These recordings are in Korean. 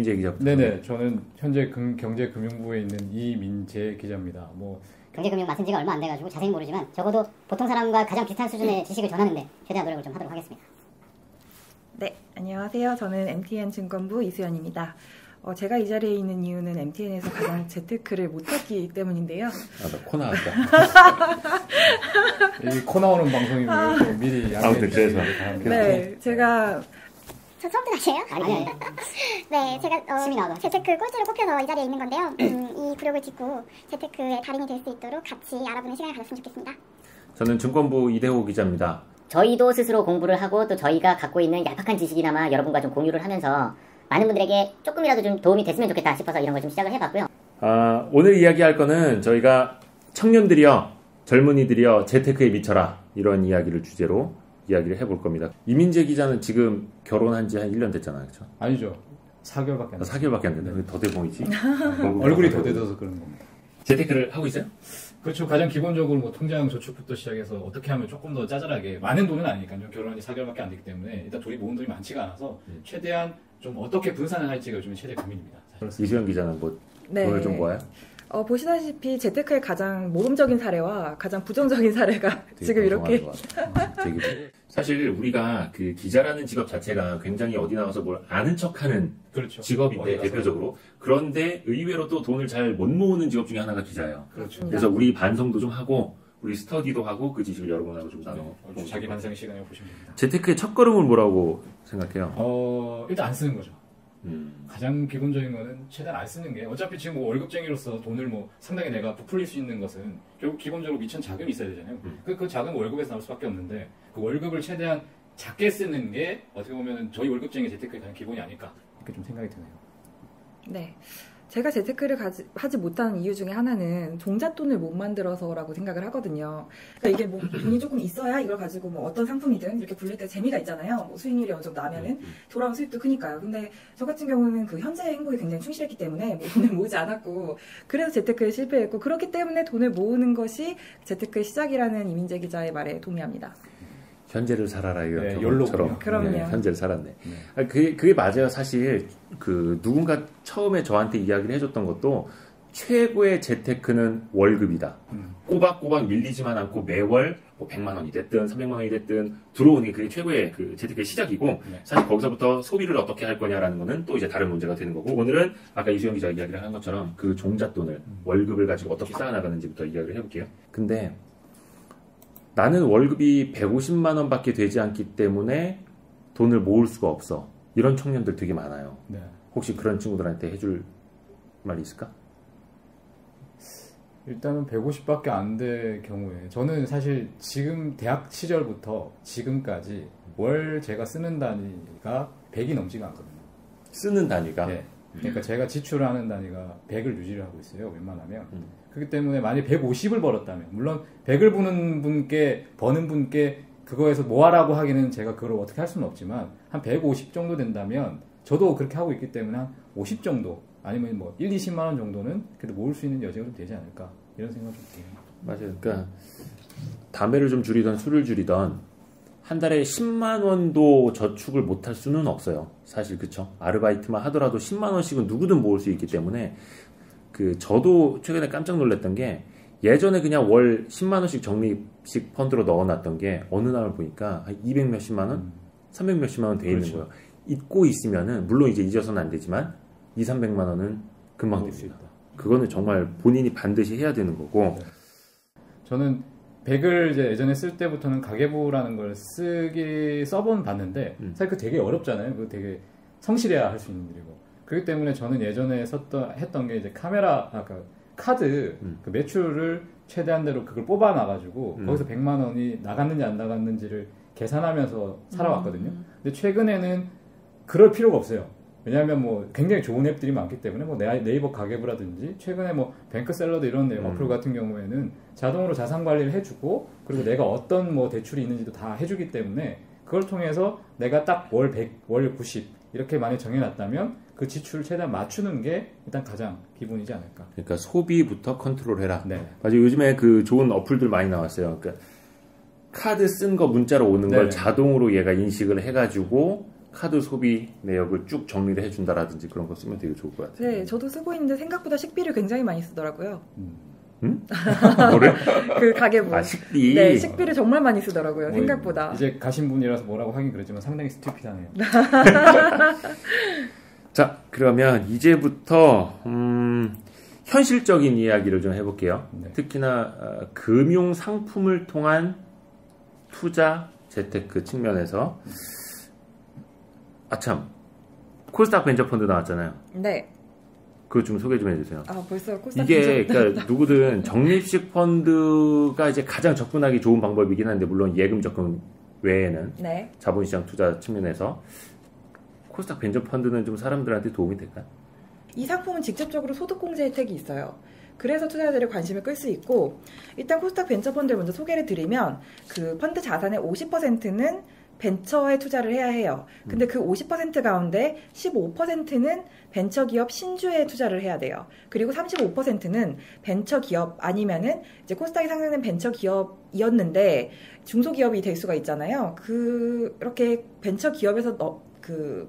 이민재 기자부터. 네네, 저는 현재 경제금융부에 있는 이민재 기자입니다. 경제금융 맡은 지가 얼마 안 돼가지고 자세히 모르지만 적어도 보통 사람과 가장 비슷한 수준의 지식을 전하는데 최대한 노력을 좀 하도록 하겠습니다. 네, 안녕하세요. 저는 MTN증권부 이수연입니다. 제가 이 자리에 있는 이유는 MTN에서 가장 재테크를 못했기 때문인데요. 나 코 나왔다. 이 코 나오는 방송이면 미리 양해해 주시기 바랍니다. 네, 제가 저 처음 들으세요? 아니. 네, 제가 심이 나와도 재테크 꼴찌로 꼽혀서 이 자리에 있는 건데요. 이 구력을 짚고 재테크의 달인이 될 수 있도록 같이 알아보는 시간을 가졌으면 좋겠습니다. 저는 증권부 이대호 기자입니다. 저희도 스스로 공부를 하고 또 저희가 갖고 있는 얄팍한 지식이나마 여러분과 좀 공유를 하면서 많은 분들에게 조금이라도 좀 도움이 됐으면 좋겠다 싶어서 이런 걸 좀 시작을 해봤고요. 오늘 이야기할 거는 저희가 청년들이여, 젊은이들이여 재테크에 미쳐라, 이런 이야기를 주제로 이야기를 해볼 겁니다. 이민재 기자는 지금 결혼한 지 한 1년 됐잖아요. 그렇죠? 아니죠. 4개월밖에 안 됐어요. 4개월밖에 안 됐는데 더 돼 보이지? 얼굴이 더 돼서 그런 겁니다. 재테크를 하고 있어요? 그렇죠. 가장 기본적으로 통장 저축부터 시작해서 어떻게 하면 조금 더 짜잘하게, 많은 돈은 아니니까요. 결혼한 지 4개월밖에 안 됐기 때문에 일단 둘이 모은 돈이 많지가 않아서 최대한 좀 어떻게 분산을 할지가 요즘 최대 고민입니다. 이수연 기자는 돈을 좀 모아요? 보시다시피 재테크의 가장 모범적인 사례와 가장 부정적인 사례가 지금 이렇게 사실 우리가 그 기자라는 직업 자체가 굉장히 어디 나가서 뭘 아는 척하는 그렇죠. 직업인데 대표적으로, 그런데 의외로 또 돈을 잘 못 모으는 직업 중에 하나가 기자예요. 그렇죠. 그래서 우리 반성도 좀 하고 우리 스터디도 하고 그 지식을 여러분하고 좀 나눠. 자기 반성 시간을 보시면 됩니다. 재테크의 첫걸음은 뭐라고 생각해요? 일단 안 쓰는 거죠. 가장 기본적인 거는 최대한 안 쓰는 게, 어차피 지금 월급쟁이로서 돈을 상당히 내가 부풀릴 수 있는 것은 결국 기본적으로 미천 자금이 있어야 되잖아요. 그 자금은 월급에서 나올 수밖에 없는데 그 월급을 최대한 작게 쓰는 게 어떻게 보면 저희 월급쟁이 재테크의 가장 기본이 아닐까, 이렇게 좀 생각이 드네요. 네. 제가 재테크를 하지 못하는 이유 중에 하나는 종잣돈을 못 만들어서라고 생각을 하거든요. 그러니까 이게 돈이 조금 있어야 이걸 가지고 어떤 상품이든 이렇게 굴릴 때 재미가 있잖아요. 수익률이 어느 정도 나면은 돌아온 수익도 크니까요. 근데 저 같은 경우는 그 현재 행복에 굉장히 충실했기 때문에 돈을 모으지 않았고, 그래서 재테크에 실패했고, 그렇기 때문에 돈을 모으는 것이 재테크의 시작이라는 이민재 기자의 말에 동의합니다. 현재를 살아라, 이런 욜로처럼. 그럼요. 네, 현재를 살았네. 그게 맞아요. 사실 누군가 처음에 저한테 이야기를 해줬던 것도, 최고의 재테크는 월급이다. 꼬박꼬박 밀리지만 않고 매월 100만 원이 됐든 300만 원이 됐든 들어오는 게 그게 최고의 그 재테크의 시작이고, 사실 거기서부터 소비를 어떻게 할 거냐라는 거는 또 이제 다른 문제가 되는 거고, 오늘은 아까 이수영 기자가 이야기를 한 것처럼 그 종잣돈을, 월급을 가지고 어떻게 쌓아나가는지부터 이야기를 해볼게요. 근데 나는 월급이 150만 원밖에 되지 않기 때문에 돈을 모을 수가 없어, 이런 청년들 되게 많아요. 네. 혹시 그런 친구들한테 해줄 말이 있을까? 일단은 150밖에 안 될 경우에, 저는 사실 지금 대학 시절부터 지금까지 월 제가 쓰는 단위가 100이 넘지가 않거든요. 쓰는 단위가? 네. 그러니까 제가 지출하는 단위가 100을 유지를 하고 있어요, 웬만하면. 그렇기 때문에 만약 150을 벌었다면, 물론 100을 버는 분께 그거에서 뭐 하라고 하기는 제가 그걸 어떻게 할 수는 없지만, 한 150 정도 된다면, 저도 그렇게 하고 있기 때문에 한 50 정도, 아니면 1, 20만 원 정도는 그래도 모을 수 있는 여지가 좀 되지 않을까, 이런 생각을 좀 해요. 맞아요. 그러니까 담배를 좀 줄이던 술을 줄이던 한 달에 10만 원도 저축을 못할 수는 없어요. 사실, 그쵸? 아르바이트만 하더라도 10만 원씩은 누구든 모을 수 있기 때문에, 저도 최근에 깜짝 놀랐던 게, 예전에 그냥 월 10만 원씩 적립식 펀드로 넣어놨던 게 어느 날 보니까 한 200 몇십만 원? 300 몇십만 원 돼 있는 거예요. 잊고 있으면은, 물론 이제 잊어서는 안 되지만 2, 300만 원은 금방 됩니다. 그거는 정말 본인이 반드시 해야 되는 거고. 저는 100을 이제 예전에 쓸 때부터는 가계부라는 걸 써본 봤는데, 사실 그거 되게 어렵잖아요. 그거 되게 성실해야 할 수 있는 일이고. 그렇기 때문에 저는 예전에 했던 게 이제 카드 그 매출을 최대한대로 그걸 뽑아놔가지고 거기서 100만 원이 나갔는지 안 나갔는지를 계산하면서 살아왔거든요. 근데 최근에는 그럴 필요가 없어요. 왜냐하면 굉장히 좋은 앱들이 많기 때문에 네이버 가계부라든지 최근에 뱅크샐러드 이런 어플 같은 경우에는 자동으로 자산 관리를 해주고, 그리고 내가 어떤 대출이 있는지도 다 해주기 때문에 그걸 통해서 내가 딱 월 100, 월 90 이렇게 많이 정해놨다면 그 지출을 최대한 맞추는 게 일단 가장 기본이지 않을까. 그러니까 소비부터 컨트롤해라. 네. 맞아요. 요즘에 그 좋은 어플들 많이 나왔어요. 그러니까 카드 쓴 거 문자로 오는 걸 자동으로 얘가 인식을 해가지고 카드 소비 내역을 쭉 정리를 해준다라든지 그런 거 쓰면 되게 좋을 것 같아요. 네, 저도 쓰고 있는데 생각보다 식비를 굉장히 많이 쓰더라고요. 응? 뭐를? 그 가계부. 아, 식비. 네, 식비를 정말 많이 쓰더라고요. 생각보다. 이제 가신 분이라서 뭐라고 하긴 그렇지만 상당히 스튜피드하네요. 자, 그러면 이제부터 현실적인 이야기를 좀 해볼게요. 네. 특히나 금융 상품을 통한 투자 재테크 측면에서 아참 코스닥 벤처펀드 나왔잖아요. 네. 그거 좀 소개 좀 해주세요. 아, 벌써 코스닥 이게 그러니까 누구든 적립식 펀드가 이제 가장 접근하기 좋은 방법이긴 한데 물론 예금 접근 외에는 네. 자본시장 투자 측면에서 코스닥 벤처펀드는 좀 사람들한테 도움이 될까요? 이 상품은 직접적으로 소득공제 혜택이 있어요. 그래서 투자자들의 관심을 끌 수 있고 일단 코스닥 벤처펀드를 먼저 소개를 드리면 그 펀드 자산의 50%는 벤처에 투자를 해야 해요. 근데 그 50% 가운데 15%는 벤처기업 신주에 투자를 해야 돼요. 그리고 35%는 벤처기업 아니면은 이제 코스닥에 상장된 벤처기업이었는데 중소기업이 될 수가 있잖아요. 그렇게 벤처기업에서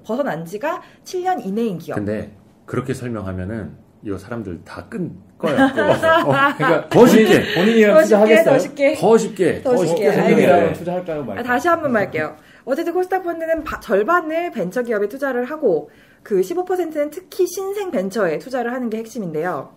벗어난 지가 7년 이내인 기업. 근데 그렇게 설명하면은 이거 사람들 다 끈 거야. 그러니까 더 쉽게. 본인이랑 더 투자하겠어요? 쉽게. 더 쉽게. 더 쉽게. 본인이랑 알겠어요. 투자할까요? 말까요? 다시 한번 말게요. 어쨌든 코스닥 펀드는 절반을 벤처기업에 투자를 하고 그 15%는 특히 신생 벤처에 투자를 하는 게 핵심인데요.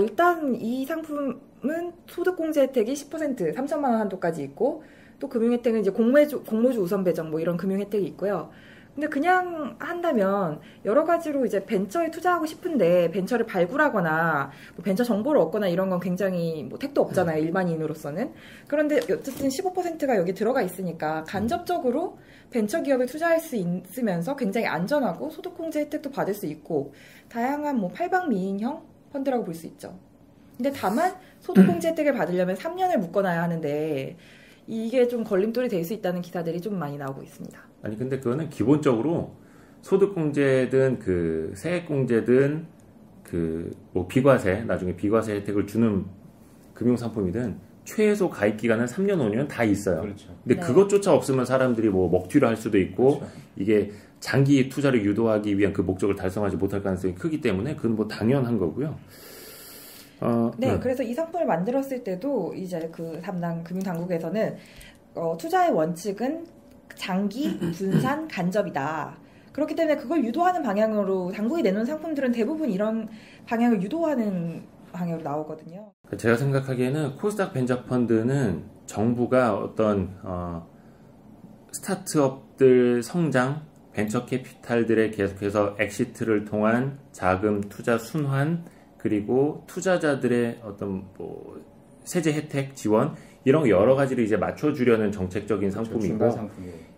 일단 이 상품은 소득공제 혜택이 10% 3천만 원 한도까지 있고 또 금융혜택은 이제 공모주 우선 배정 뭐 이런 금융혜택이 있고요. 근데 그냥 한다면 여러 가지로 이제 벤처에 투자하고 싶은데 벤처를 발굴하거나 뭐 벤처 정보를 얻거나 이런 건 굉장히 뭐 택도 없잖아요. 일반인으로서는. 그런데 어쨌든 15%가 여기 들어가 있으니까 간접적으로 벤처 기업에 투자할 수 있으면서 굉장히 안전하고 소득공제 혜택도 받을 수 있고 다양한 뭐 팔방미인형 펀드라고 볼 수 있죠. 근데 다만 소득공제 혜택을 받으려면 3년을 묶어놔야 하는데 이게 좀 걸림돌이 될 수 있다는 기사들이 좀 많이 나오고 있습니다. 아니 근데 그거는 기본적으로 소득공제든 그 세액공제든 그 뭐 비과세 나중에 비과세 혜택을 주는 금융상품이든 최소 가입 기간은 3년 5년 다 있어요. 그렇죠. 근데 네. 그것조차 없으면 사람들이 뭐 먹튀를 할 수도 있고 그렇죠. 이게 장기 투자를 유도하기 위한 그 목적을 달성하지 못할 가능성이 크기 때문에 그건 뭐 당연한 거고요. 네, 그래서 이 상품을 만들었을 때도 이제 그 담당 금융당국에서는 투자의 원칙은 장기, 분산, 간접이다. 그렇기 때문에 그걸 유도하는 방향으로 당국이 내놓은 상품들은 대부분 이런 방향을 유도하는 방향으로 나오거든요. 제가 생각하기에는 코스닥 벤처펀드는 정부가 어떤 스타트업들 성장, 벤처 캐피탈들의 계속해서 엑시트를 통한 자금 투자 순환 그리고 투자자들의 어떤 뭐 세제 혜택 지원 이런 여러 가지를 이제 맞춰주려는 정책적인 상품이고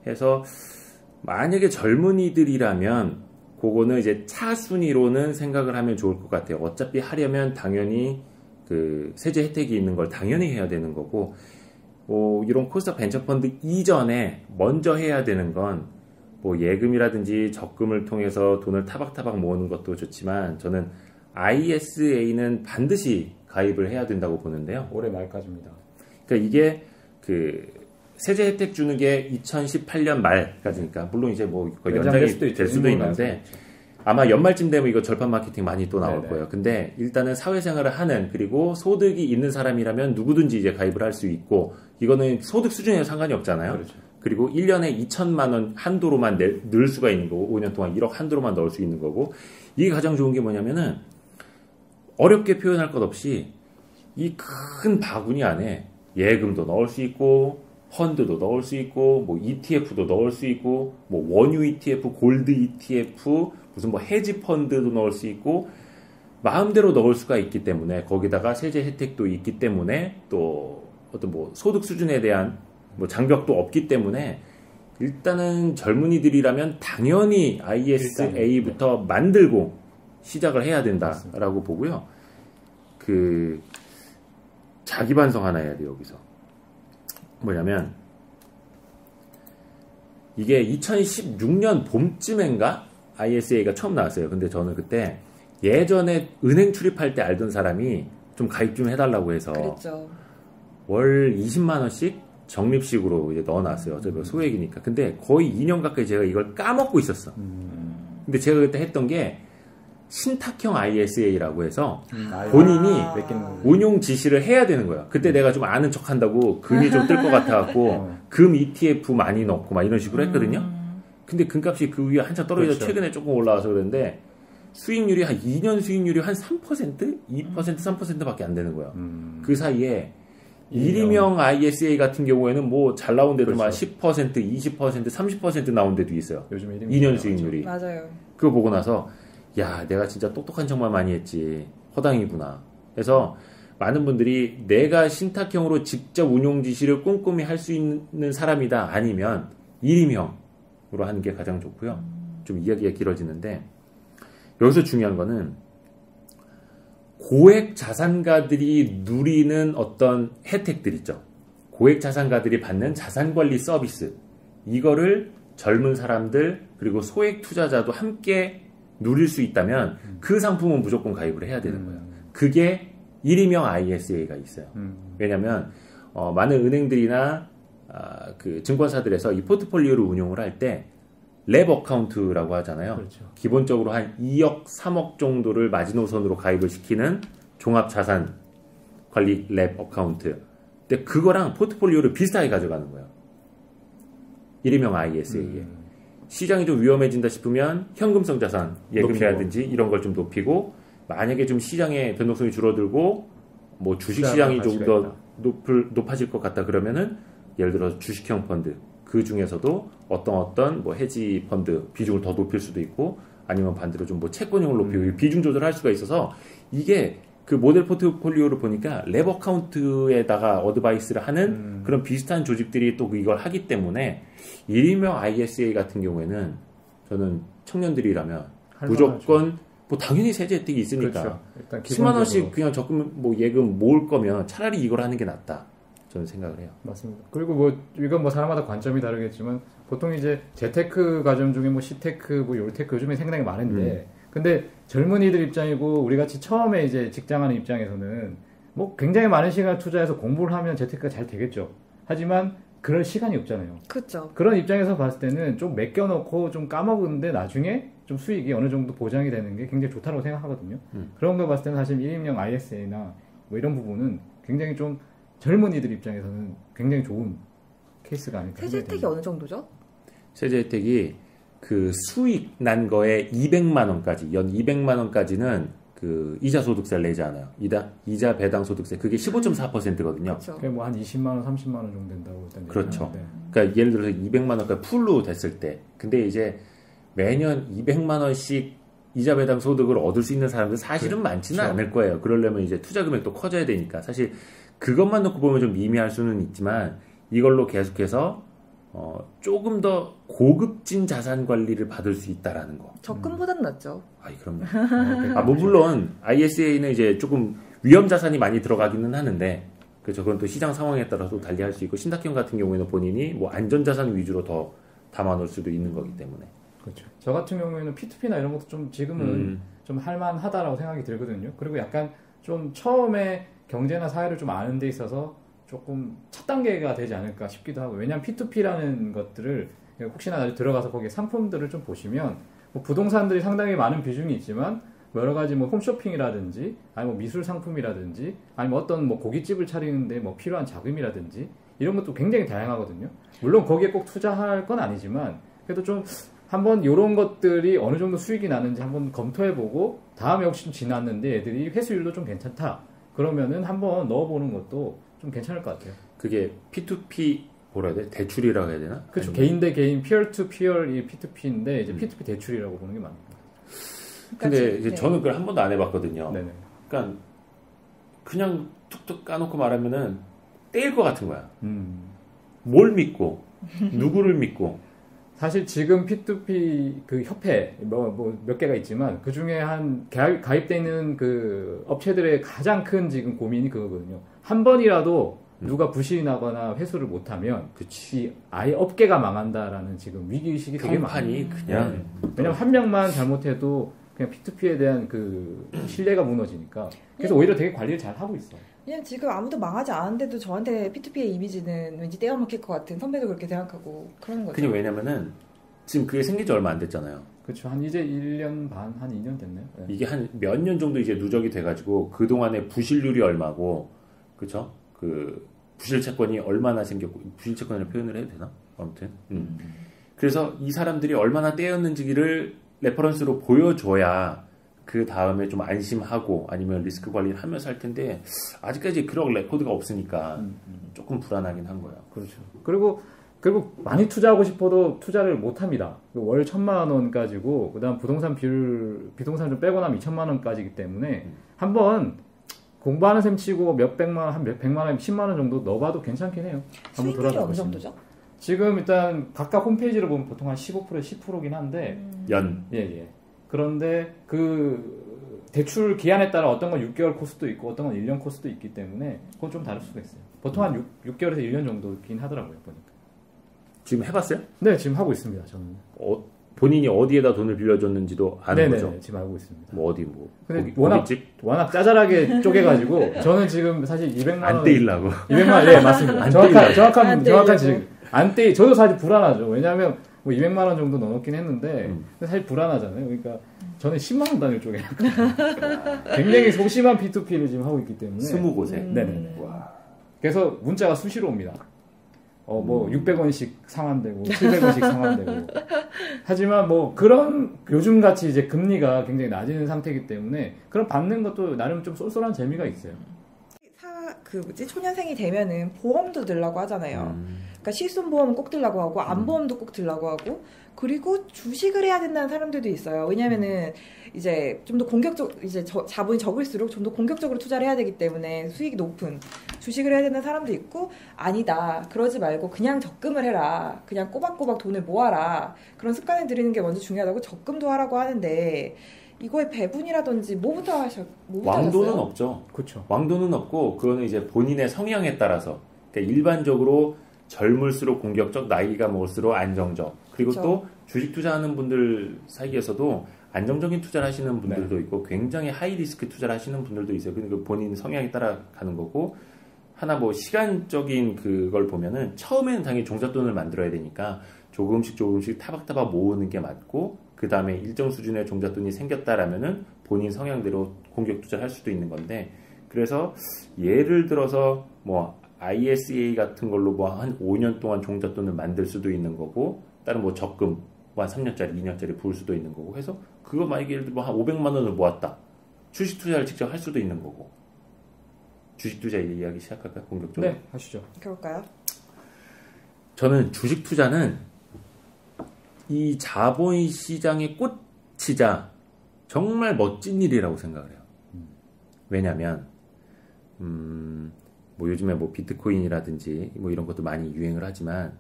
해서 만약에 젊은이들이라면 그거는 이제 차순위로는 생각을 하면 좋을 것 같아요. 어차피 하려면 당연히 그 세제 혜택이 있는 걸 당연히 해야 되는 거고 이런 코스닥 벤처펀드 이전에 먼저 해야 되는 건 뭐 예금이라든지 적금을 통해서 돈을 타박타박 모으는 것도 좋지만 저는 ISA는 반드시 가입을 해야 된다고 보는데요. 올해 말까지입니다. 그러니까 이게 그 세제 혜택 주는 게 2018년 말까지니까 물론 이제 뭐 거의 연장이 될 수도 있는데 아마 연말쯤 되면 이거 절판 마케팅 많이 또 나올 거예요. 근데 일단은 사회생활을 하는 그리고 소득이 있는 사람이라면 누구든지 이제 가입을 할 수 있고 이거는 소득 수준에 상관이 없잖아요. 그렇죠. 그리고 1년에 2천만 원 한도로만 넣을 수가 있는 거고 5년 동안 1억 한도로만 넣을 수 있는 거고 이게 가장 좋은 게 뭐냐면은 어렵게 표현할 것 없이 이 큰 바구니 안에 예금도 넣을 수 있고 펀드도 넣을 수 있고 뭐 ETF도 넣을 수 있고 뭐 원유 ETF, 골드 ETF 무슨 뭐 헤지 펀드도 넣을 수 있고 마음대로 넣을 수가 있기 때문에 거기다가 세제 혜택도 있기 때문에 또 어떤 뭐 소득 수준에 대한 뭐 장벽도 없기 때문에 일단은 젊은이들이라면 당연히 ISA부터 만들고 시작을 해야 된다라고 보고요. 그 자기 반성 하나 해야 돼요, 여기서. 뭐냐면 이게 2016년 봄쯤인가 ISA가 처음 나왔어요. 근데 저는 그때 예전에 은행 출입할 때 알던 사람이 좀 가입 좀 해달라고 해서 그랬죠. 월 20만 원씩 적립식으로 이제 넣어놨어요. 어차피 소액이니까. 근데 거의 2년 가까이 제가 이걸 까먹고 있었어. 근데 제가 그때 했던 게 신탁형 ISA라고 해서 본인이 운용 지시를 해야 되는 거야. 그때 내가 좀 아는 척 한다고 금이 좀 뜰 것 같아갖고 금 ETF 많이 넣고 막 이런 식으로 했거든요. 근데 금값이 그 위에 한참 떨어져서 그렇죠. 최근에 조금 올라와서 그랬는데 수익률이 한 2년 수익률이 한 3%? 2%, 3%밖에 안 되는 거야. 그 사이에 일임형 ISA 같은 경우에는 뭐 잘 나온 데도 막 10%, 20%, 30% 나온 데도 있어요. 요즘 2년 수익률이. 맞아요. 그거 보고 나서 야, 내가 진짜 똑똑한 척만 많이 했지. 허당이구나. 그래서 많은 분들이 내가 신탁형으로 직접 운용 지시를 꼼꼼히 할 수 있는 사람이다. 아니면 일임형으로 하는 게 가장 좋고요. 좀 이야기가 길어지는데 여기서 중요한 거는 고액 자산가들이 누리는 어떤 혜택들 있죠. 고액 자산가들이 받는 자산관리 서비스. 이거를 젊은 사람들 그리고 소액 투자자도 함께 누릴 수 있다면 그 상품은 무조건 가입을 해야 되는 거예요. 그게 일임형 ISA가 있어요. 왜냐하면 많은 은행들이나 그 증권사들에서 이 포트폴리오를 운용을 할 때 랩 어카운트라고 하잖아요. 그렇죠. 기본적으로 한 2억, 3억 정도를 마지노선으로 가입을 시키는 종합자산 관리 랩 어카운트. 근데 그거랑 포트폴리오를 비슷하게 가져가는 거예요. 일임형 ISA에. 시장이 좀 위험해진다 싶으면 현금성 자산, 예금이라든지 이런 걸 좀 높이고 만약에 좀 시장의 변동성이 줄어들고 뭐 주식 시장이 좀 더 높아질 것 같다 그러면은 예를 들어 주식형 펀드 그 중에서도 어떤 뭐 해지 펀드 비중을 더 높일 수도 있고 아니면 반대로 좀 뭐 채권형을 높이고 비중 조절할 수가 있어서 이게 그 모델 포트폴리오를 보니까 랩 어카운트에다가 어드바이스를 하는 그런 비슷한 조직들이 또 이걸 하기 때문에 일임형 ISA 같은 경우에는 저는 청년들이라면 무조건 뭐 당연히 세제 혜택이 있으니까 그렇죠. 일단 10만 원씩 그냥 적금 뭐 예금 모을 거면 차라리 이걸 하는 게 낫다. 저는 생각을 해요. 맞습니다. 그리고 뭐 이건 뭐 사람마다 관점이 다르겠지만 보통 이제 재테크 과정 중에 뭐 시테크, 뭐 요테크 요즘에 상당히 많은데 근데 젊은이들 입장이고 우리 같이 처음에 이제 직장하는 입장에서는 뭐 굉장히 많은 시간을 투자해서 공부를 하면 재테크가 잘 되겠죠. 하지만 그럴 시간이 없잖아요. 그렇죠. 그런 입장에서 봤을 때는 좀 맡겨놓고 좀 까먹었는데 나중에 좀 수익이 어느 정도 보장이 되는 게 굉장히 좋다고 생각하거든요. 그런 거 봤을 때는 사실 일임형 ISA나 뭐 이런 부분은 굉장히 좀 젊은이들 입장에서는 굉장히 좋은 케이스가 아닐까. 세제 혜택이 어느 정도죠? 세제 혜택이 그 수익 난 거에 200만 원까지 연 200만 원까지는 그 이자 소득세를 내지 않아요. 이자 배당 소득세 그게 15.4%거든요. 그렇죠. 그게 뭐 한 20만 원, 30만 원 정도 된다고 일단 그렇죠. 네. 그러니까 예를 들어서 200만 원까지 풀로 됐을 때, 근데 이제 매년 200만 원씩 이자 배당 소득을 얻을 수 있는 사람들 사실은 많지는 그렇죠. 않을 거예요. 그러려면 이제 투자 금액도 커져야 되니까 사실 그것만 놓고 보면 좀 미미할 수는 있지만 이걸로 계속해서 조금 더 고급진 자산 관리를 받을 수 있다라는 거. 적금보다는 낫죠. 아이 그럼요. 뭐 물론 ISA는 이제 조금 위험 자산이 많이 들어가기는 하는데 그렇죠. 그건 또 시장 상황에 따라서 달리할 수 있고 신탁형 같은 경우에는 본인이 뭐 안전 자산 위주로 더 담아놓을 수도 있는 거기 때문에. 그렇죠. 저 같은 경우에는 P2P나 이런 것도 좀 지금은 좀 할만하다라고 생각이 들거든요. 그리고 약간 좀 처음에 경제나 사회를 좀 아는 데 있어서 조금 첫 단계가 되지 않을까 싶기도 하고 왜냐하면 P2P라는 것들을 혹시나 나중에 들어가서 거기에 상품들을 좀 보시면 뭐 부동산들이 상당히 많은 비중이 있지만 뭐 여러 가지 뭐 홈쇼핑이라든지 아니면 뭐 미술 상품이라든지 아니면 어떤 뭐 고깃집을 차리는데 뭐 필요한 자금이라든지 이런 것도 굉장히 다양하거든요. 물론 거기에 꼭 투자할 건 아니지만 그래도 좀 한번 이런 것들이 어느 정도 수익이 나는지 한번 검토해보고 다음에 혹시 좀 지났는데 애들이 회수율도 좀 괜찮다 그러면은 한번 넣어보는 것도 좀 괜찮을 것 같아요. 그게 P2P 뭐라 해야 돼? 대출이라고 해야 되나? 그렇죠. 개인 대 개인, 피어 투 피어이 P2P인데 이제 P2P 대출이라고 보는 게 맞습니다. 근데 이제 저는 그걸 한 번도 안 해봤거든요. 네네. 그러니까 그냥 툭툭 까놓고 말하면은 떼일 것 같은 거야. 뭘 믿고 누구를 믿고. 사실 지금 P2P 그 협회 뭐 몇 개가 있지만 그 중에 한 가입돼 있는 그 업체들의 가장 큰 지금 고민이 그거거든요. 한 번이라도 누가 부실이 나거나 회수를 못하면 그치 아예 업계가 망한다라는 지금 위기의식이 되게 많아요. 평판이 그냥 왜냐면 한 명만 잘못해도 그냥 P2P에 대한 그 신뢰가 무너지니까 그래서 오히려 되게 관리를 잘 하고 있어. 왜냐면 지금 아무도 망하지 않은데도 저한테 P2P의 이미지는 왠지 떼어먹힐 것 같은 선배도 그렇게 생각하고 그러는 거죠. 그게 왜냐면은 지금 그게 생긴 지 얼마 안 됐잖아요. 그렇죠. 한 이제 1년 반, 한 2년 됐네요. 네. 이게 한 몇 년 정도 이제 누적이 돼가지고 그 동안에 부실률이 얼마고, 그렇죠? 그 부실 채권이 얼마나 생겼고, 부실 채권이라는 표현을 해도 되나? 아무튼. 그래서 이 사람들이 얼마나 떼었는지를 레퍼런스로 보여줘야 그 다음에 좀 안심하고 아니면 리스크 관리를 하면서 할 텐데 아직까지 그런 레코드가 없으니까 조금 불안하긴 한 거예요. 그렇죠. 그리고 많이 투자하고 싶어도 투자를 못 합니다. 월 1,000만 원까지고 그다음 부동산 좀 빼고 나면 2,000만 원까지이기 때문에 한번 공부하는 셈 치고 몇백만 원, 한 몇백만 원, 10만 원 정도 넣어봐도 괜찮긴 해요. 한번 수익률이 돌아가 어느 보시면. 정도죠? 지금 일단 각각 홈페이지를 보면 보통 한 15%, 10%긴 한데 연. 예. 그런데 그 대출 기한에 따라 어떤 건 6개월 코스도 있고 어떤 건 1년 코스도 있기 때문에 그건 좀 다를 수가 있어요. 보통 한 6개월에서 1년 정도긴 하더라고요, 보니까. 지금 해봤어요? 네, 지금 하고 있습니다, 저는. 본인이 어디에다 돈을 빌려줬는지도 아는 거죠? 네, 지금 알고 있습니다. 뭐 어디 뭐 근데 고깃집? 워낙 짜잘하게 쪼개가지고 저는 지금 사실 200만 원 안 떼이려고. 200만 원, 예, 맞습니다. 안 정확한 지금 안 떼이. 저도 사실 불안하죠. 왜냐하면 뭐 200만 원 정도 넣었긴 했는데 사실 불안하잖아요. 그러니까 저는 10만 원 단위를 쪼개놨거든요. 굉장히 소심한 P2P를 지금 하고 있기 때문에 20곳에. 네네. 그래서 문자가 수시로 옵니다. 뭐 600원씩 상환되고 700원씩 상환되고. 하지만 뭐 그런 요즘 같이 이제 금리가 굉장히 낮은 상태이기 때문에 그런 받는 것도 나름 좀 쏠쏠한 재미가 있어요. 초년생이 되면은 보험도 들라고 하잖아요. 그러니까 실손보험은 꼭 들라고 하고 안보험도 꼭 들라고 하고 그리고 주식을 해야 된다는 사람들도 있어요. 왜냐면은 이제 좀 더 자본이 적을수록 좀 더 공격적으로 투자를 해야 되기 때문에 수익이 높은 주식을 해야 된다는 사람도 있고 아니다. 그러지 말고 그냥 적금을 해라. 그냥 꼬박꼬박 돈을 모아라. 그런 습관을 들이는 게 먼저 중요하다고 적금도 하라고 하는데 이거의 배분이라든지 뭐부터 하셨어요? 왕도는 없죠. 그렇죠. 왕도는 없고 그거는 이제 본인의 성향에 따라서 그러니까 일반적으로 젊을수록 공격적, 나이가 먹을수록 안정적. 그리고 그쵸. 또 주식 투자하는 분들 사이에서도 안정적인 투자를 하시는 분들도 있고 굉장히 하이 리스크 투자를 하시는 분들도 있어요. 그러니까 본인 성향에 따라 가는 거고 하나 뭐 시간적인 그걸 보면은 처음에는 당연히 종잣돈을 만들어야 되니까 조금씩 타박타박 모으는 게 맞고 그 다음에 일정 수준의 종잣돈이 생겼다라면은 본인 성향대로 공격 투자를 할 수도 있는 건데 그래서 예를 들어서 뭐 ISA 같은 걸로 뭐 한 5년 동안 종잣돈을 만들 수도 있는 거고 다른 뭐 적금 뭐 한 3년짜리 2년짜리 부을 수도 있는 거고 해서 그거 만약에 예를 들어 한 500만 원을 모았다 주식 투자를 직접 할 수도 있는 거고 주식 투자 이야기 시작할까요? 본격적으로? 네, 하시죠. 그럴까요? 저는 주식 투자는 이 자본시장의 꽃이자 정말 멋진 일이라고 생각을 해요. 왜냐면 뭐 요즘에 뭐 비트코인이라든지 뭐 이런 것도 많이 유행을 하지만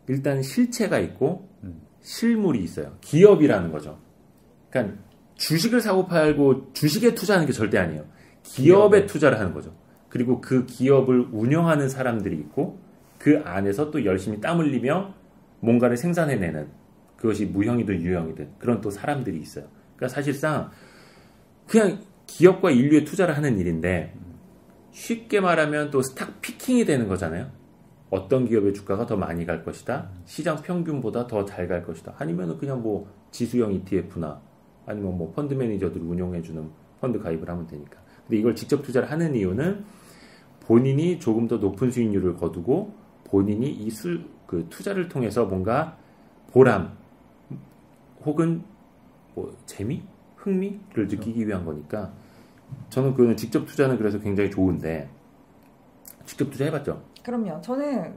일단 실체가 있고 실물이 있어요. 기업이라는 거죠. 그러니까 주식을 사고 팔고 주식에 투자하는 게 절대 아니에요. 기업에 투자를 하는 거죠. 그리고 그 기업을 운영하는 사람들이 있고 그 안에서 또 열심히 땀 흘리며 뭔가를 생산해내는 그것이 무형이든 유형이든 그런 또 사람들이 있어요. 그러니까 사실상 그냥 기업과 인류에 투자를 하는 일인데 쉽게 말하면 또 스탁 피킹이 되는 거잖아요. 어떤 기업의 주가가 더 많이 갈 것이다. 시장 평균보다 더 잘 갈 것이다. 아니면 그냥 뭐 지수형 ETF나 아니면 뭐 펀드 매니저들을 운용해주는 펀드 가입을 하면 되니까. 근데 이걸 직접 투자를 하는 이유는 본인이 조금 더 높은 수익률을 거두고 본인이 그 투자를 통해서 뭔가 보람 혹은 뭐 재미? 흥미를 느끼기 위한 거니까 저는 그거는 직접 투자는 그래서 굉장히 좋은데 직접 투자 해봤죠? 그럼요. 저는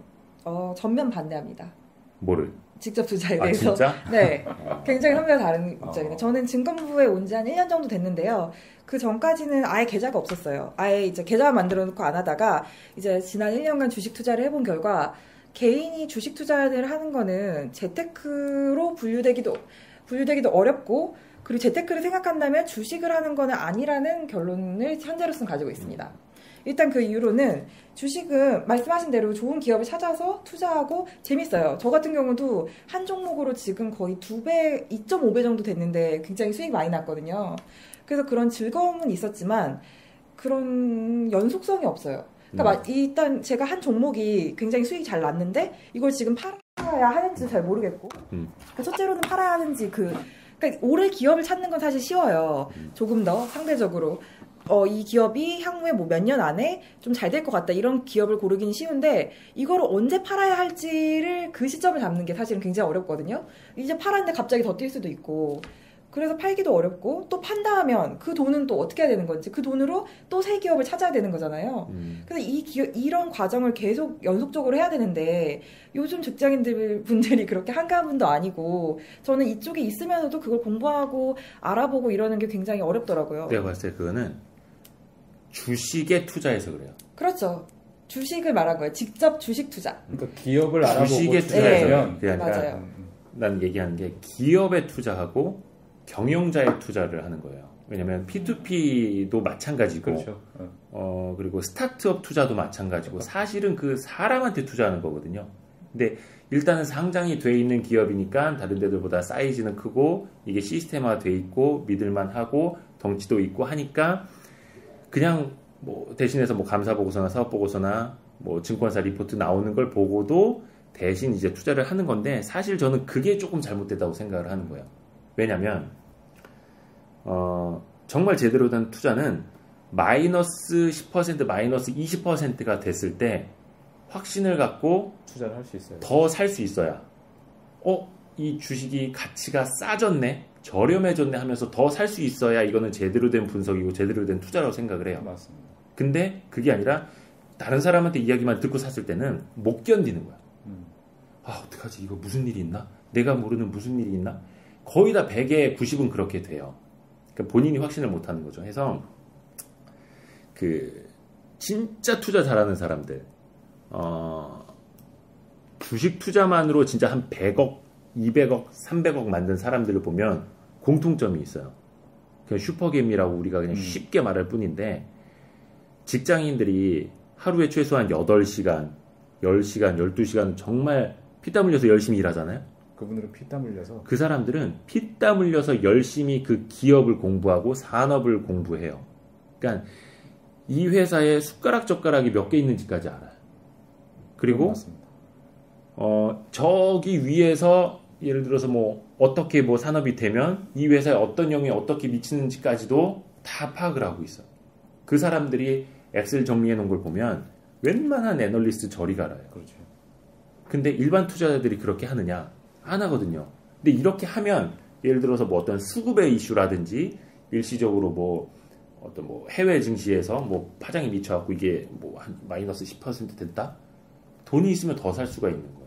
전면 반대합니다. 뭐를? 직접 투자에 아, 대해서. 진짜? 네. 굉장히 선배와 다른 입장이에요. 저는 증권부에 온 지 한 1년 정도 됐는데요. 그 전까지는 아예 계좌가 없었어요. 아예 이제 계좌만 만들어 놓고 안 하다가 이제 지난 1년간 주식 투자를 해본 결과 개인이 주식 투자를 하는 거는 재테크로 분류되기도 어렵고 그리고 재테크를 생각한다면 주식을 하는 거는 아니라는 결론을 현재로서는 가지고 있습니다. 일단 그 이유로는 주식은 말씀하신 대로 좋은 기업을 찾아서 투자하고 재밌어요. 저 같은 경우도 한 종목으로 지금 거의 2배, 2.5배 정도 됐는데 굉장히 수익 많이 났거든요. 그래서 그런 즐거움은 있었지만 그런 연속성이 없어요. 그러니까 일단 제가 한 종목이 굉장히 수익이 잘 났는데 이걸 지금 팔아야 하는지 잘 모르겠고 그러니까 첫째로는 팔아야 하는지 그러니까 올해 기업을 찾는 건 사실 쉬워요. 조금 더 상대적으로 이 기업이 향후에 뭐 몇 년 안에 좀 잘 될 것 같다 이런 기업을 고르기는 쉬운데 이거를 언제 팔아야 할지를 그 시점을 잡는 게 사실은 굉장히 어렵거든요. 이제 팔았는데 갑자기 더 뛸 수도 있고 그래서 팔기도 어렵고 또 판다 하면 그 돈은 또 어떻게 해야 되는 건지 그 돈으로 또 새 기업을 찾아야 되는 거잖아요. 그래서 이런 과정을 계속 연속적으로 해야 되는데 요즘 분들이 그렇게 한가분도 아니고 저는 이쪽에 있으면서도 그걸 공부하고 알아보고 이러는 게 굉장히 어렵더라고요. 내가 봤을 때 그거는 주식에 투자해서 그래요. 그렇죠. 주식을 말한 거예요. 직접 주식 투자. 그러니까 기업을 알아보고 주식에 투자해서 네. 맞아요. 난 얘기하는 게 기업에 투자하고 경영자의 투자를 하는 거예요. 왜냐면 P2P도 마찬가지고, 그렇죠. 그리고 스타트업 투자도 마찬가지고, 사실은 그 사람한테 투자하는 거거든요. 근데 일단은 상장이 돼 있는 기업이니까 다른 데들보다 사이즈는 크고, 이게 시스템화 돼 있고, 믿을만 하고, 덩치도 있고 하니까, 그냥 뭐 대신해서 뭐 감사 보고서나 사업 보고서나 뭐 증권사 리포트 나오는 걸 보고도 대신 이제 투자를 하는 건데, 사실 저는 그게 조금 잘못됐다고 생각을 하는 거예요. 왜냐면 정말 제대로 된 투자는 마이너스 10% 마이너스 20%가 됐을 때 확신을 갖고 투자를 할 수 있어요. 더 살 수 있어야 이 주식이 가치가 싸졌네 저렴해졌네 하면서 더 살 수 있어야 이거는 제대로 된 분석이고 제대로 된 투자라고 생각을 해요. 맞습니다. 근데 그게 아니라 다른 사람한테 이야기만 듣고 샀을 때는 못 견디는 거야. 어떡하지 이거 무슨 일이 있나? 내가 모르는 무슨 일이 있나? 거의 다 100에 90은 그렇게 돼요. 그러니까 본인이 확신을 못하는 거죠. 해서 진짜 투자 잘하는 사람들 주식 투자만으로 진짜 한 100억, 200억, 300억 만든 사람들을 보면 공통점이 있어요. 그냥 슈퍼개미라고 우리가 그냥 쉽게 말할 뿐인데 직장인들이 하루에 최소한 8시간, 10시간, 12시간 정말 피땀 흘려서 열심히 일하잖아요. 그분들은 피땀 흘려서 그 사람들은 피땀 흘려서 열심히 그 기업을 공부하고 산업을 공부해요. 그러니까 이 회사에 숟가락 젓가락이 몇 개 있는지까지 알아요. 그리고 저기 위에서 예를 들어서 뭐 어떻게 뭐 산업이 되면 이 회사에 어떤 영향이 어떻게 미치는지까지도 다 파악을 하고 있어요. 그 사람들이 엑셀 정리해 놓은 걸 보면 웬만한 애널리스트 저리 알아요. 그렇죠. 근데 일반 투자자들이 그렇게 하느냐? 안 하거든요. 근데 이렇게 하면 예를 들어서 뭐 어떤 수급의 이슈라든지 일시적으로 뭐 어떤 뭐 해외 증시에서 뭐 파장이 미쳐갖고 이게 뭐 한 마이너스 10% 됐다? 돈이 있으면 더 살 수가 있는 거예요.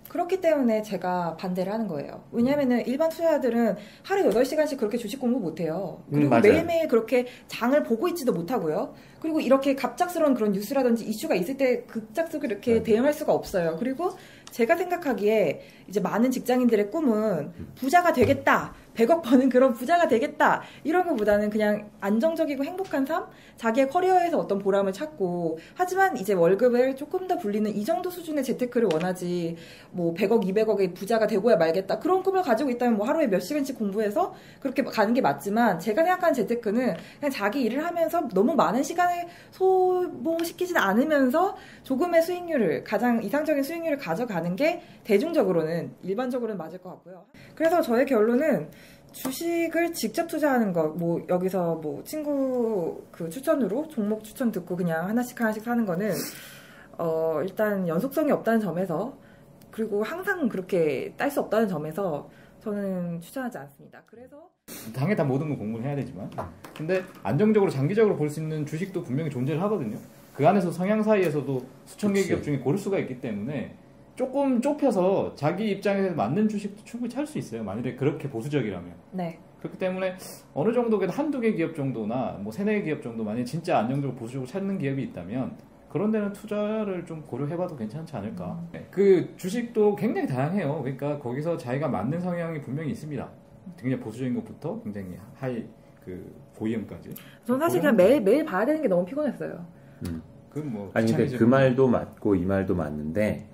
그렇기 때문에 제가 반대를 하는 거예요. 왜냐하면 일반 투자자들은 하루에 8시간씩 그렇게 주식 공부 못해요. 그리고 매일매일 그렇게 장을 보고 있지도 못하고요. 그리고 이렇게 갑작스러운 그런 뉴스라든지 이슈가 있을 때 급작스럽게 이렇게 대응할 수가 없어요. 그리고 제가 생각하기에 이제 많은 직장인들의 꿈은 부자가 되겠다. 100억 버는 그런 부자가 되겠다. 이런 것보다는 그냥 안정적이고 행복한 삶? 자기의 커리어에서 어떤 보람을 찾고 하지만 이제 월급을 조금 더 불리는 이 정도 수준의 재테크를 원하지 뭐 100억, 200억의 부자가 되고야 말겠다. 그런 꿈을 가지고 있다면 뭐 하루에 몇 시간씩 공부해서 그렇게 가는 게 맞지만 제가 생각하는 재테크는 그냥 자기 일을 하면서 너무 많은 시간을 소모시키진 않으면서 조금의 수익률을 가장 이상적인 수익률을 가져가는 게 대중적으로는 일반적으로는 맞을 것 같고요. 그래서 저의 결론은 주식을 직접 투자하는 거, 뭐 여기서 뭐 친구 그 추천으로 종목 추천 듣고 그냥 하나씩 사는 거는 일단 연속성이 없다는 점에서 그리고 항상 그렇게 딸 수 없다는 점에서 저는 추천하지 않습니다. 그래서 당에 다 모든 걸 공부를 해야 되지만 근데 안정적으로 장기적으로 볼 수 있는 주식도 분명히 존재를 하거든요. 그 안에서 성향 사이에서도 수천 개 기업 중에 고를 수가 있기 때문에 조금 좁혀서 자기 입장에서 맞는 주식도 충분히 찾을 수 있어요. 만일에 그렇게 보수적이라면. 네. 그렇기 때문에 어느 정도 한두 개 기업 정도나 뭐 세네 개 기업 정도 만약에 진짜 안정적으로 보수적으로 찾는 기업이 있다면 그런 데는 투자를 좀 고려해봐도 괜찮지 않을까. 그 주식도 굉장히 다양해요. 그러니까 거기서 자기가 맞는 성향이 분명히 있습니다. 굉장히 보수적인 것부터 굉장히 고위험까지. 저는 사실 그냥 매일 봐야 되는 게 너무 피곤했어요. 뭐 아니 근데 그 말도 맞고 이 말도 맞는데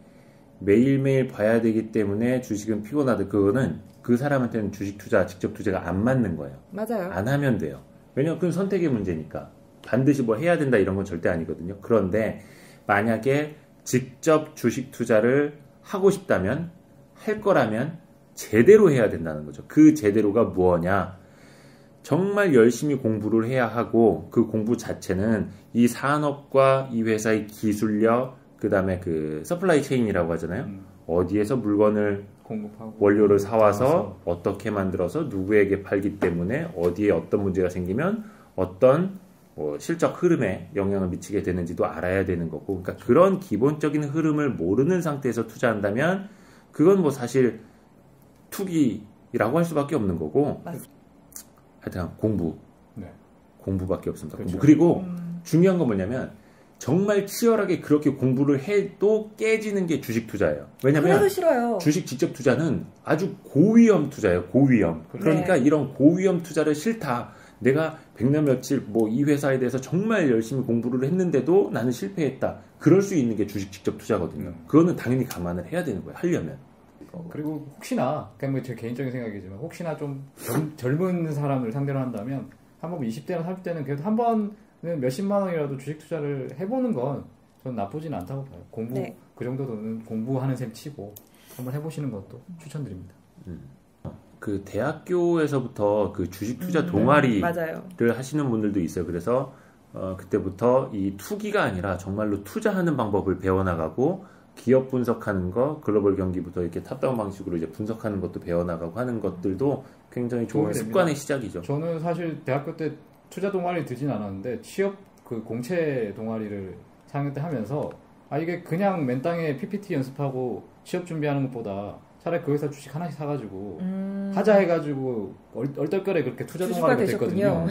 매일매일 봐야 되기 때문에 주식은 피곤하다. 그거는 그 사람한테는 주식 투자, 직접 투자가 안 맞는 거예요. 맞아요. 안 하면 돼요. 왜냐면 그건 선택의 문제니까. 반드시 뭐 해야 된다 이런 건 절대 아니거든요. 그런데 만약에 직접 주식 투자를 하고 싶다면, 할 거라면 제대로 해야 된다는 거죠. 그 제대로가 뭐냐? 정말 열심히 공부를 해야 하고, 그 공부 자체는 이 산업과 이 회사의 기술력, 그 다음에 그 서플라이 체인이라고 하잖아요. 어디에서 물건을 공급하고 원료를 사와서 어떻게 만들어서 누구에게 팔기 때문에 어디에 어떤 문제가 생기면 어떤 뭐 실적 흐름에 영향을 미치게 되는지도 알아야 되는 거고, 그러니까 그런 기본적인 흐름을 모르는 상태에서 투자한다면 그건 뭐 사실 투기라고 할 수밖에 없는 거고. 하여튼 공부밖에 없습니다. 그렇죠. 그리고 중요한 건 뭐냐면 정말 치열하게 그렇게 공부를 해도 깨지는 게 주식 투자예요. 왜냐면 그래서 싫어요. 주식 직접 투자는 아주 고위험 투자예요. 고위험. 그러니까 이런 고위험 투자를 싫다. 내가 백년 며칠 뭐 이 회사에 대해서 정말 열심히 공부를 했는데도 나는 실패했다. 그럴 수 있는 게 주식 직접 투자거든요. 그거는 당연히 감안을 해야 되는 거예요. 하려면. 그리고 혹시나, 그냥 제 개인적인 생각이지만 혹시나 좀 젊은 사람을 상대로 한다면 한번 20대나 30대는 그래도 한 번은 몇십만 원이라도 주식 투자를 해보는 건 저는 나쁘진 않다고 봐요. 그 정도 돈은 공부하는 셈 치고 한번 해보시는 것도 추천드립니다. 그 대학교에서부터 그 주식 투자 동아리를 하시는 분들도 있어요. 그래서 그때부터 이 투기가 아니라 정말로 투자하는 방법을 배워나가고, 기업 분석하는 거, 글로벌 경기부터 이렇게 탑다운 방식으로 이제 분석하는 것도 배워나가고 하는 것들도 굉장히 좋은 습관의 시작이죠. 저는 사실 대학교 때 투자 동아리 들진 않았는데 취업 그 공채 동아리를 4학년 때 하면서 이게 그냥 맨땅에 PPT 연습하고 취업 준비하는 것보다 차라리 그 회사 주식 하나씩 사가지고 하자 해가지고 얼떨결에 그렇게 투자 동아리가 됐거든요.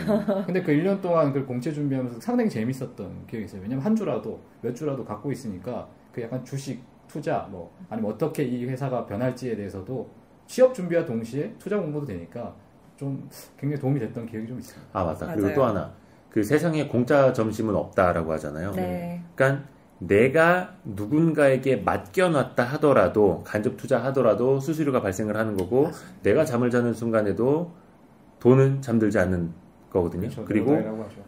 근데 그 1년 동안 그 공채 준비하면서 상당히 재밌었던 기억이 있어요. 왜냐면 한 주라도 몇 주라도 갖고 있으니까 그 약간 주식 투자 뭐 아니면 어떻게 이 회사가 변할지에 대해서도 취업 준비와 동시에 투자 공부도 되니까 좀 굉장히 도움이 됐던 기억이 좀 있습니다. 맞다. 그리고 또 하나, 그 세상에 공짜 점심은 없다라고 하잖아요. 그러니까 내가 누군가에게 맡겨놨다 하더라도, 간접 투자하더라도 수수료가 발생을 하는 거고, 맞습니다. 내가 잠을 자는 순간에도 돈은 잠들지 않는 거거든요. 그렇죠. 그리고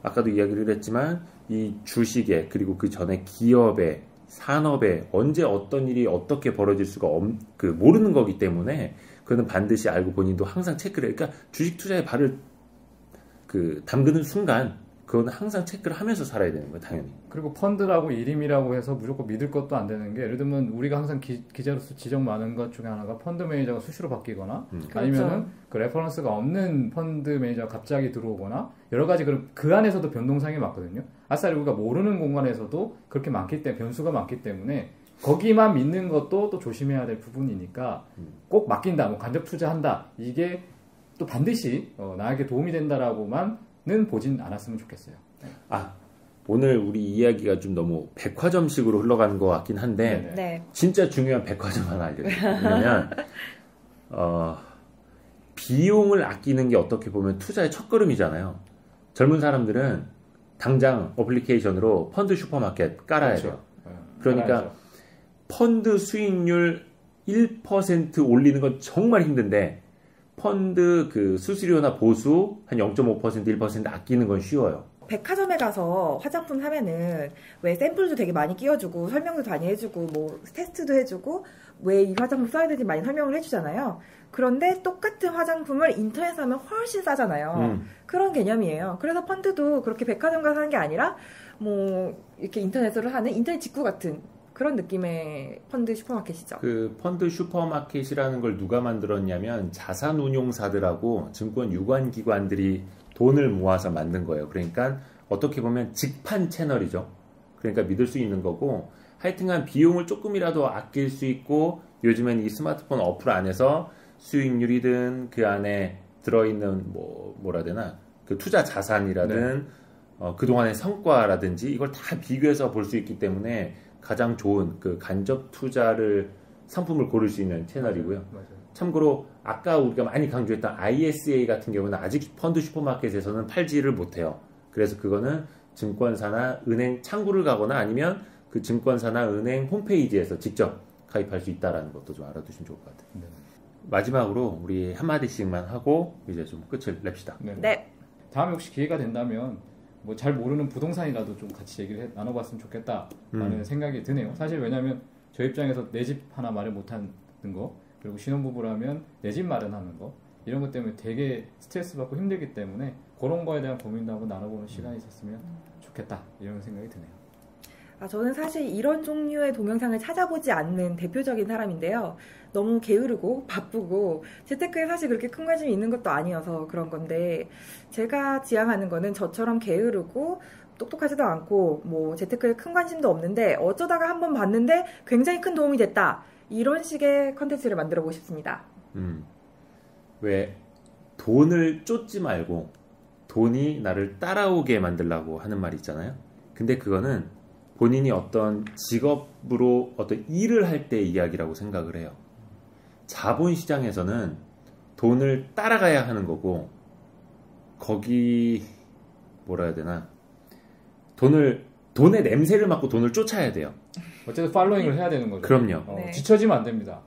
아까도 이야기를 했지만 이 주식에, 그리고 그 전에 기업에, 산업에 언제 어떤 일이 어떻게 벌어질 수가 모르는 거기 때문에 그거는 반드시 알고 본인도 항상 체크를 해요. 그러니까 주식 투자에 발을 담그는 순간 그건 항상 체크를 하면서 살아야 되는 거예요, 당연히. 그리고 펀드라고 이름이라고 해서 무조건 믿을 것도 안 되는 게, 예를 들면 우리가 항상 기자로서 지적 많은 것 중에 하나가 펀드 매니저가 수시로 바뀌거나 아니면은 그 레퍼런스가 없는 펀드 매니저가 갑자기 들어오거나 여러 가지 그 안에서도 변동상이 많거든요. 아싸리 우리가 모르는 공간에서도 그렇게 많기 때문에, 변수가 많기 때문에 거기만 믿는 것도 또 조심해야 될 부분이니까 꼭 맡긴다, 뭐 간접 투자한다, 이게 또 반드시 나에게 도움이 된다라고만은 보진 않았으면 좋겠어요. 오늘 우리 이야기가 좀 너무 백화점식으로 흘러가는 것 같긴 한데 진짜 중요한 백화점 하나 알려드릴게요. 왜냐면 비용을 아끼는 게 어떻게 보면 투자의 첫걸음이잖아요. 젊은 사람들은 당장 어플리케이션으로 펀드 슈퍼마켓 깔아야 돼요. 그러니까 펀드 수익률 1% 올리는 건 정말 힘든데 펀드 그 수수료나 보수 한 0.5% 1% 아끼는 건 쉬워요. 백화점에 가서 화장품 사면은 왜 샘플도 되게 많이 끼워주고 설명도 많이 해주고 뭐 테스트도 해주고 왜 이 화장품 써야 되는지 많이 설명을 해주잖아요. 그런데 똑같은 화장품을 인터넷에서 사면 훨씬 싸잖아요. 그런 개념이에요. 그래서 펀드도 그렇게 백화점 가서 하는 게 아니라 뭐 이렇게 인터넷으로 하는 인터넷 직구 같은 그런 느낌의 펀드 슈퍼마켓이죠. 그 펀드 슈퍼마켓이라는 걸 누가 만들었냐면 자산운용사들하고 증권 유관기관들이 돈을 모아서 만든 거예요. 그러니까 어떻게 보면 직판 채널이죠. 그러니까 믿을 수 있는 거고, 하여튼간 비용을 조금이라도 아낄 수 있고, 요즘엔 이 스마트폰 어플 안에서 수익률이든 그 안에 들어있는 뭐라 해야 되나, 그 투자 자산이라든 그동안의 성과라든지 이걸 다 비교해서 볼 수 있기 때문에 가장 좋은 그 간접 투자를 상품을 고를 수 있는 채널이고요. 맞아요. 참고로 아까 우리가 많이 강조했던 ISA 같은 경우는 아직 펀드 슈퍼마켓에서는 팔지를 못해요. 그래서 그거는 증권사나 은행 창구를 가거나 아니면 그 증권사나 은행 홈페이지에서 직접 가입할 수 있다는 것도 좀 알아두시면 좋을 것 같아요. 네. 마지막으로 우리 한마디씩만 하고 이제 좀 끝을 냅시다. 네. 다음에 혹시 기회가 된다면 뭐 잘 모르는 부동산이라도 좀 같이 얘기를 나눠봤으면 좋겠다라는 생각이 드네요. 사실 왜냐하면 저 입장에서 내 집 하나 마련 못하는 거, 그리고 신혼부부라면 내 집 마련하는 거, 이런 것 때문에 되게 스트레스 받고 힘들기 때문에 그런 거에 대한 고민도 한번 나눠보는 시간이 있었으면 좋겠다, 이런 생각이 드네요. 저는 사실 이런 종류의 동영상을 찾아보지 않는 대표적인 사람인데요. 너무 게으르고 바쁘고 재테크에 사실 그렇게 큰 관심이 있는 것도 아니어서 그런 건데, 제가 지향하는 거는 저처럼 게으르고 똑똑하지도 않고 뭐 재테크에 큰 관심도 없는데 어쩌다가 한번 봤는데 굉장히 큰 도움이 됐다, 이런 식의 컨텐츠를 만들어 보고 싶습니다. 왜 돈을 쫓지 말고 돈이 나를 따라오게 만들라고 하는 말이 있잖아요. 근데 그거는 본인이 어떤 직업으로 어떤 일을 할 때 이야기라고 생각을 해요. 자본시장에서는 돈을 따라가야 하는 거고, 거기 뭐라 해야 되나, 돈의 냄새를 맡고 돈을 쫓아야 돼요. 어쨌든 팔로잉을 해야 되는 거죠. 그럼요. 네. 지쳐지면 안 됩니다.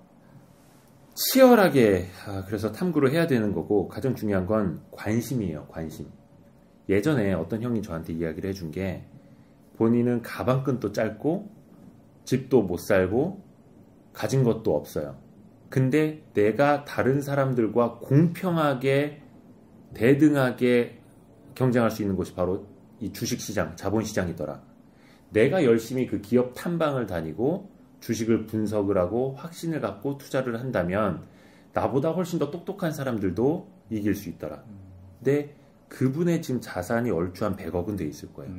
치열하게 그래서 탐구를 해야 되는 거고, 가장 중요한 건 관심이에요. 관심. 예전에 어떤 형이 저한테 이야기를 해준 게, 본인은 가방끈도 짧고 집도 못 살고 가진 것도 없어요. 근데 내가 다른 사람들과 공평하게 대등하게 경쟁할 수 있는 곳이 바로 이 주식시장, 자본시장이더라. 내가 열심히 그 기업 탐방을 다니고 주식을 분석을 하고 확신을 갖고 투자를 한다면 나보다 훨씬 더 똑똑한 사람들도 이길 수 있더라. 근데 그분의 지금 자산이 얼추 한 100억은 돼 있을 거예요.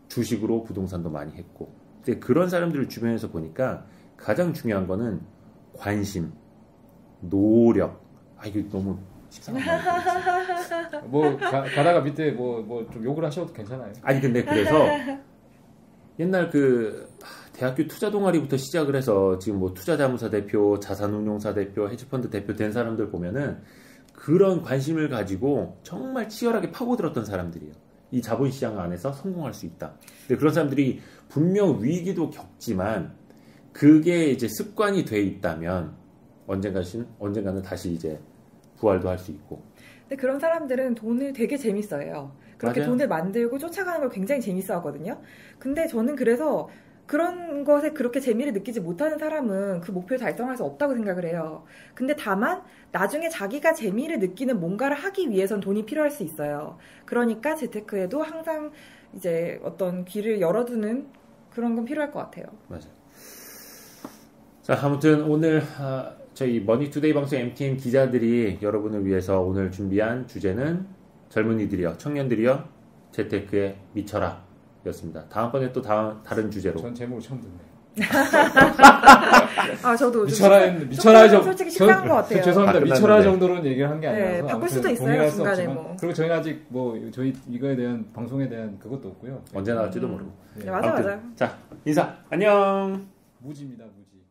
주식으로 부동산도 많이 했고. 근데 그런 사람들을 주변에서 보니까 가장 중요한 거는 관심, 노력. 이거 너무 식상하다. 뭐 가다가 밑에 뭐 좀 욕을 하셔도 괜찮아요. 아니 근데 그래서 옛날 그 대학교 투자 동아리부터 시작을 해서 지금 뭐 투자자문사 대표, 자산운용사 대표, 헤지펀드 대표 된 사람들 보면은 그런 관심을 가지고 정말 치열하게 파고들었던 사람들이에요. 이 자본시장 안에서 성공할 수 있다. 근데 그런 사람들이 분명 위기도 겪지만 그게 이제 습관이 돼 있다면 언젠가는 다시 이제 부활도 할 수 있고. 근데 그런 사람들은 돈을 되게 재밌어해요. 그렇게 맞아요. 돈을 만들고 쫓아가는 걸 굉장히 재밌어 하거든요. 근데 저는 그래서 그런 것에 그렇게 재미를 느끼지 못하는 사람은 그 목표를 달성할 수 없다고 생각을 해요. 근데 다만 나중에 자기가 재미를 느끼는 뭔가를 하기 위해선 돈이 필요할 수 있어요. 그러니까 재테크에도 항상 이제 어떤 길을 열어두는 그런 건 필요할 것 같아요. 맞아요. 자, 아무튼 오늘 저희 머니투데이 방송 MTN 기자들이 여러분을 위해서 오늘 준비한 주제는 젊은이들이여, 청년들이여, 재테크에 미쳐라 였습니다. 다음번에 또 다른 주제로. 전 제목을 처음 듣네요. 저도 미쳐라 정도. 솔직히 식상한 것 같아요. 죄송합니다. 미쳐라 정도로는 얘기를 한 게 아니라서. 네, 바꿀 수도 있어요, 중간에 뭐. 그리고 저희는 아직 저희 이거에 대한 방송에 대한 그것도 없고요. 언제 나올지도 모르고. 네, 맞아요. 자, 인사. 안녕. 무지입니다, 무지.